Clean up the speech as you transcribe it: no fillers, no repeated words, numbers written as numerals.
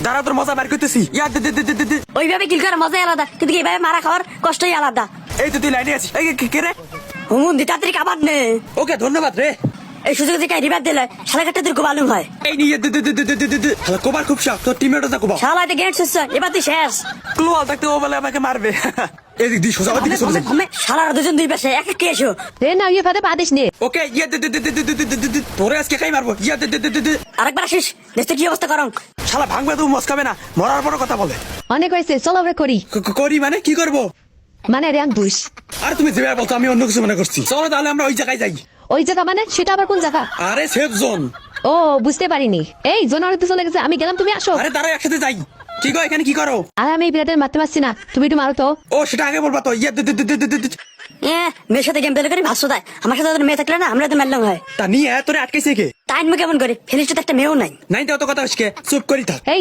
দাঁড়া তোর মজা বার করতেছি ইয়া দে দে দে দে দে। ওইভাবে কিল করার মজাই আলাদা, কিন্তু এইভাবে মারা খাওয়ার কষ্টই আলাদা। এই তো তুই লাইনে আছিস, এই কে রে? হুমুন দি তাড়াতাড়ি কাবার নে। ওকে ধন্যবাদ রে। এই সুযোগ থেকে রিভার দিলে শালা কাটতে তোর খুব আলুম হয়। এই নিয়ে দে দে দে দে দে দে। শালা কোবার খুব শখ, তোর টিমমেটও তা কোবা। শালা গেট শেষ, এবার তুই শেষ। ক্লোয়াল থাকতে ও বলে আমাকে মারবে। এদিক দি সোজা ওদিকে চলে যাই। শালারা দুজন দুই পাশে এক এক এসো। রে না ইয়ে ফাদে পাদিস নে। ওকে ইয়া দে দে দে দে দে দে দে। তোরে আজকে খাই মারবো, ইয়া দে দে দে দে। আরেকবার আসিস, দেখতে কি অবস্থা করং। শালা ভাঙবে তো মস্কাবে না, মরার পর কথা বলে। অনেক হয়েছে, চলো আমরা করি। করি মানে কি করবো? মানে র্যাঙ্ক বুশ। আরে তুমি যেভাবে বলতো আমি অন্য কিছু মনে করছি। চলো তাহলে আমরা ওই জায়গায় যাই। ওই জায়গা মানে সেটা আবার কোন জায়গা? আরে সেফ জোন। ও বুঝতে পারিনি। এই জোন অনেক চলে গেছে, আমি গেলাম, তুমি আসো। আরে দাঁড়াও একসাথে যাই। কি গো এখানে কি করো? আর আমি এই বিড়াদের মারতে পারছি না, তুমি একটু মারো তো। ও সেটা আগে বলবা তো। ইয়া দে দে দে দে দে দে। মেয়ের সাথে গেম প্লে করি ভাষ্য দেয়, আমার সাথে ওদের মেয়ে থাকলে না আমরা তো মারলাম হয়। তা নিয়ে তোরে আটকেছে কে? তাই আমি কেমন করি, ফিনিশটা তো একটা মেয়েও নাই। নাই তো অত কথা হচ্ছে, চুপ করি থাক। এই